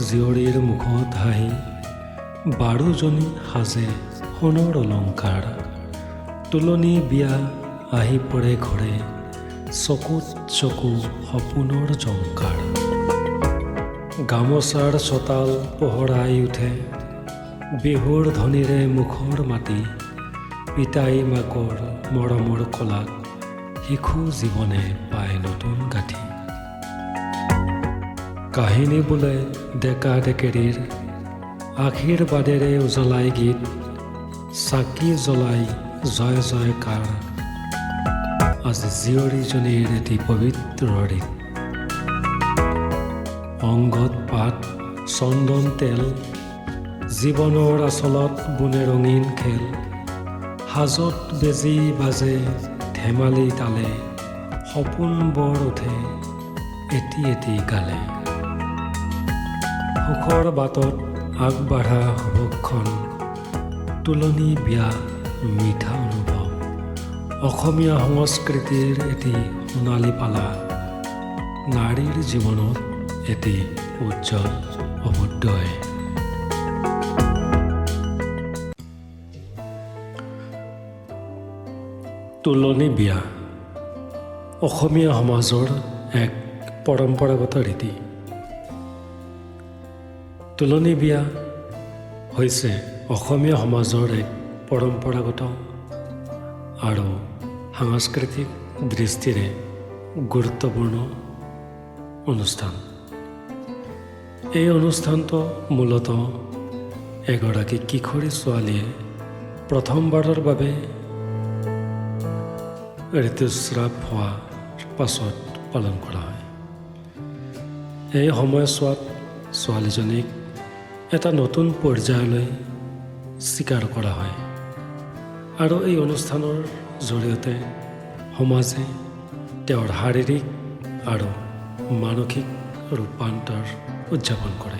জীয়ৰীৰ মুখত হাঁহি 12জনী সাজে সোণৰ অলংকাৰ তুলনী বিয়া আহি পৰে ঘৰে চকুত চকু সপোনৰ জংকাৰ গামোচাৰ চোতাল পোহৰাই উঠে বিহুৰ ধ্বনিৰে মুখৰ মাটি পিতাই মাকৰ মৰমৰ কলাত শিশু জীৱনে পায় নতুন গাঁঠি কাহিনী বোলে ডেকা ডেকেৰীৰ আশীৰ্বাদেৰে উজ্বলাই গীত চাকি জ্বলাই জয় জয়কাৰ আজি জীয়ৰীজনীৰ এটি পবিত্ৰ ৰীত অংগত পাত চন্দন তেল জীৱনৰ আচলত বুনে ৰঙীন খেল সাজত বেজী বাজে ধেমালি তালে সপোন বৰ উঠে এটি এটি গালে সুখৰ বাটত আগবাঢ়া সুভক্ষণ তুলনী বিয়া মিঠা অনুভৱ অসমীয়া সংস্কৃতিৰ এটি সোণালী পালা নাৰীৰ জীৱনত এটি উজ্জ্বল অভ্যুদয় তুলনী বিয়া অসমীয়া সমাজৰ এক পৰম্পৰাগত ৰীতি তুলনী বিয়া হৈছে অসমীয়া সমাজৰ এক পৰম্পৰাগত আৰু সাংস্কৃতিক দৃষ্টিৰে গুৰুত্বপূৰ্ণ অনুষ্ঠান এই অনুষ্ঠানটো মূলতঃ এগৰাকী কিশোৰী ছোৱালীয়ে প্ৰথমবাৰৰ বাবে ঋতুস্ৰাৱ হোৱাৰ পাছত পালন কৰা হয় এই সময়ছোৱাত ছোৱালীজনীক এটা নতুন পৰ্যায়লৈ স্বীকাৰ কৰা হয় আৰু এই অনুষ্ঠানৰ জৰিয়তে সমাজে তেওঁৰ শাৰীৰিক আৰু মানসিক ৰূপান্তৰ উদযাপন কৰে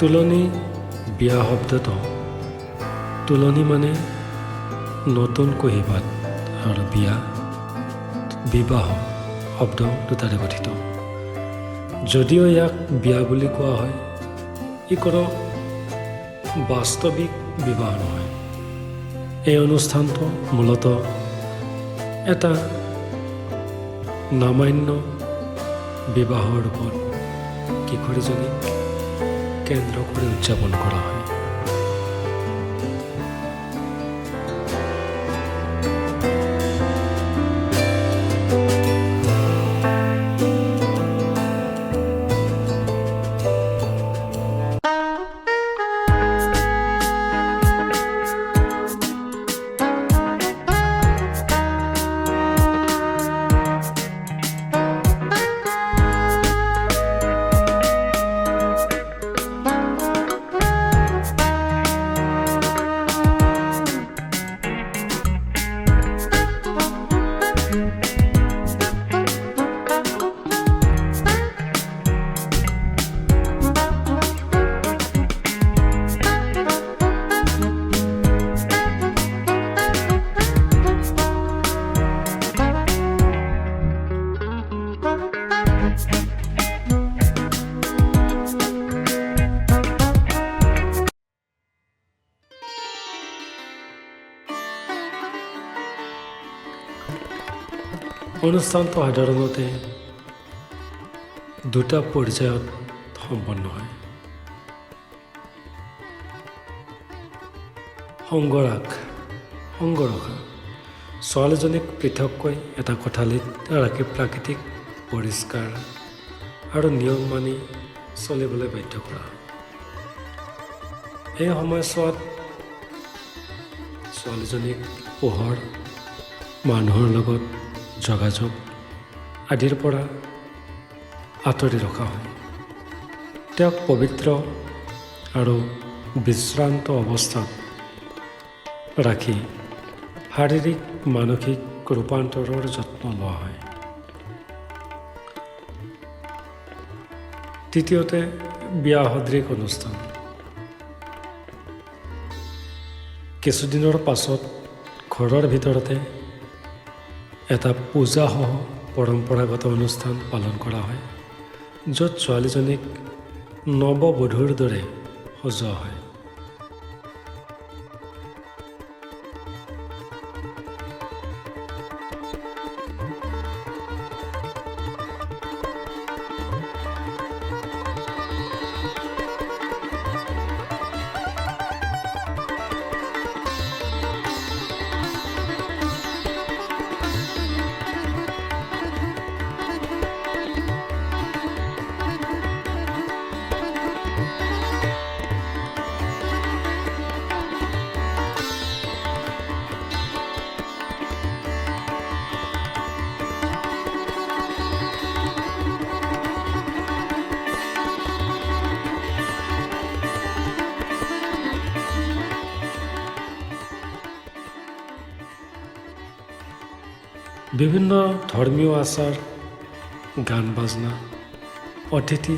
তুলনী বিয়া শব্দটো তুলনী মানে নতুন কুঁহিপাত আৰু বিয়া বিবাহ শব্দ দুটাৰে গঠিত যদিও ইয়াক বিয়া বুলি কোৱা হয় ই কোনো বাস্তৱিক বিবাহ নহয় এই অনুষ্ঠানটো মূলতঃ এটা নামান্য বিবাহৰ ৰূপত কিশোৰীজনীক কেন্দ্ৰ কৰি উদযাপন কৰা হয় অনুষ্ঠানটো সাধাৰণতে দুটা পৰ্যায়ত সম্পন্ন হয় সংগৰখা ছোৱালীজনীক পৃথককৈ এটা কোঠালিত ৰাখি প্ৰাকৃতিক পৰিষ্কাৰ আৰু নিয়ম মানি চলিবলৈ বাধ্য কৰা এই সময়ছোৱাত ছোৱালীজনীক পোহৰ মানুহৰ লগত যোগাযোগ আদিৰ পৰা আঁতৰি ৰখা হয়। তেওঁক পবিত্ৰ আৰু বিশ্ৰান্ত অৱস্থাত ৰাখি শাৰীৰিক মানসিক ৰূপান্তৰৰ যত্ন লোৱা হয়। তৃতীয়তে, বিয়া সদৃশ অনুষ্ঠান। কিছুদিনৰ পাছত ঘৰৰ ভিতৰতে এটা পূজাসহ পৰম্পৰাগত অনুষ্ঠান পালন কৰা হয়, য'ত ছোৱালীজনীক নৱবধূৰ দৰে সজোৱা হয়। বিভিন্ন ধৰ্মীয় আচাৰ, গান বাজনা, অতিথি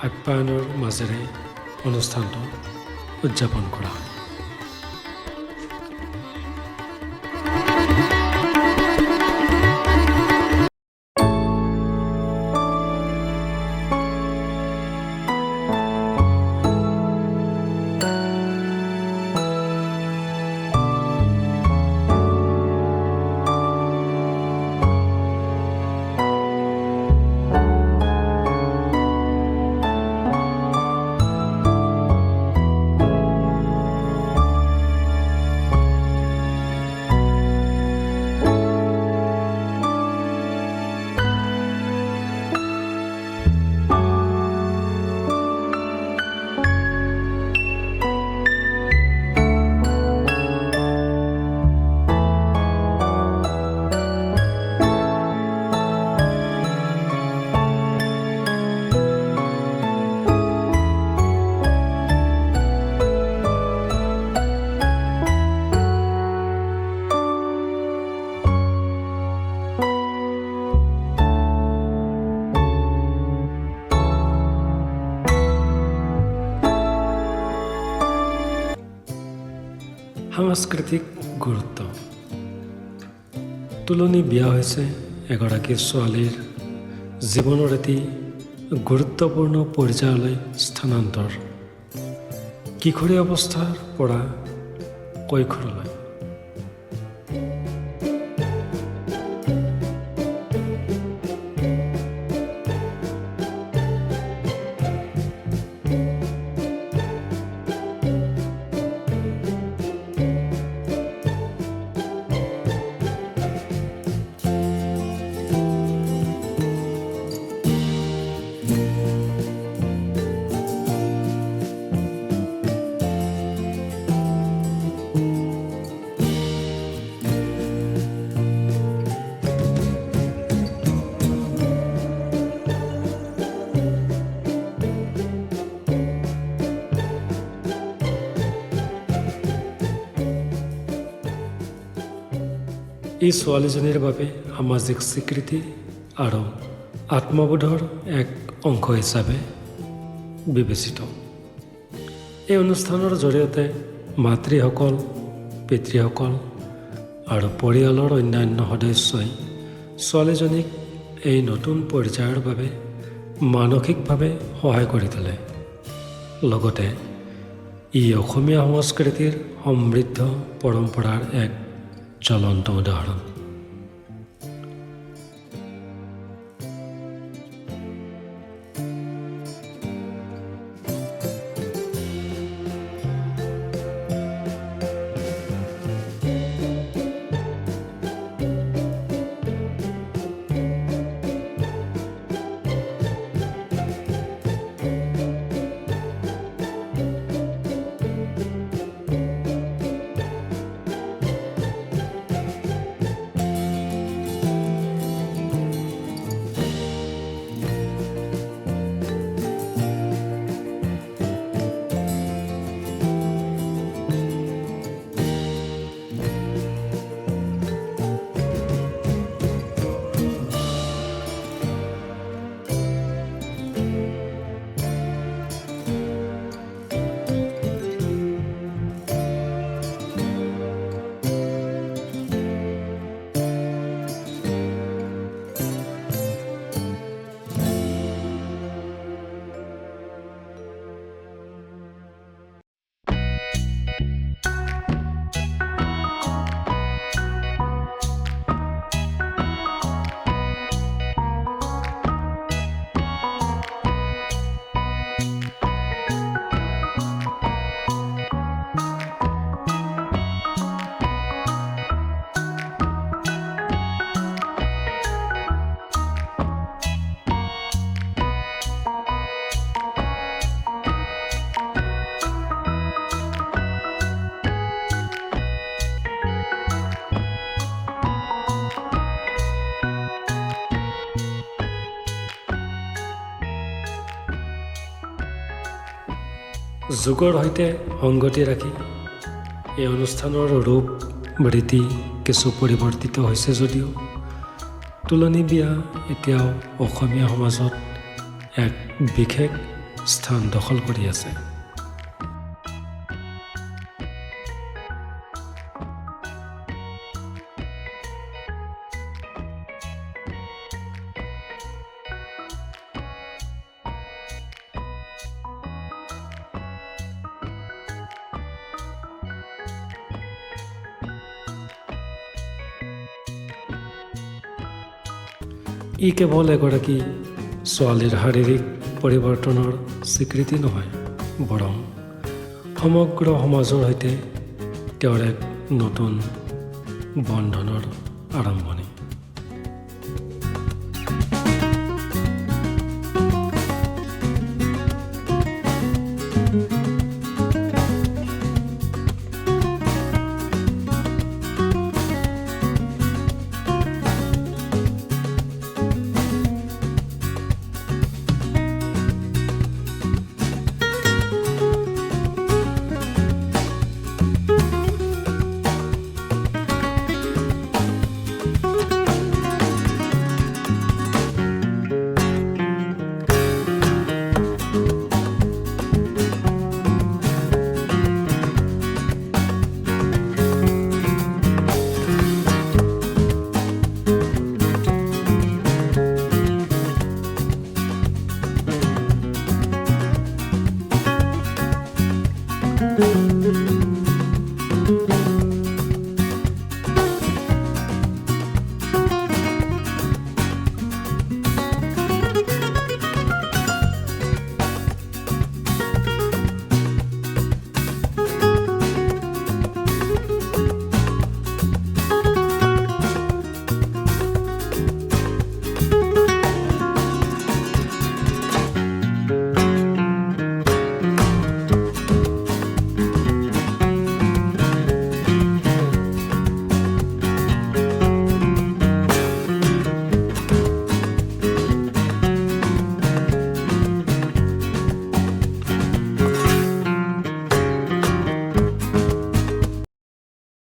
আপ্যায়নৰ মাজেৰে অনুষ্ঠানটো উদযাপন কৰা হয়। সাংস্কৃতিক গুৰুত্ব। তুলনি বিয়া হৈছে এগৰাকী ছোৱালীৰ জীৱনৰ এটি গুৰুত্বপূৰ্ণ পৰ্যায়লৈ স্থানান্তৰ। কিশোৰী অৱস্থাৰ পৰা কৈশোৰলৈ। এই ছোৱালীজনীৰ বাবে সামাজিক স্বীকৃতি আৰু আত্মবোধৰ এক অংশ হিচাপে বিবেচিত। এই অনুষ্ঠানৰ জৰিয়তে মাতৃসকল, পিতৃসকল আৰু পৰিয়ালৰ অন্যান্য সদস্যই ছোৱালীজনীক এই নতুন পৰ্যায়ৰ বাবে মানসিকভাৱে সহায় কৰি তোলে। লগতে ই অসমীয়া সংস্কৃতিৰ সমৃদ্ধ পৰম্পৰাৰ এক জ্বলন্ত উদাহৰণ। যুগৰ সৈতে সংগতি ৰাখি এই অনুষ্ঠানৰ ৰূপ ৰীতি কিছু পৰিৱৰ্তিত হৈছে যদিও তোলনি বিয়া এতিয়াও অসমীয়া সমাজত এক বিশেষ স্থান দখল কৰি আছে। ই কেৱল এগৰাকী ছোৱালীৰ শাৰীৰিক পৰিৱৰ্তনৰ স্বীকৃতি নহয়, বৰং সমগ্ৰ সমাজৰ সৈতে তেওঁৰ এক নতুন বন্ধনৰ আৰম্ভণি।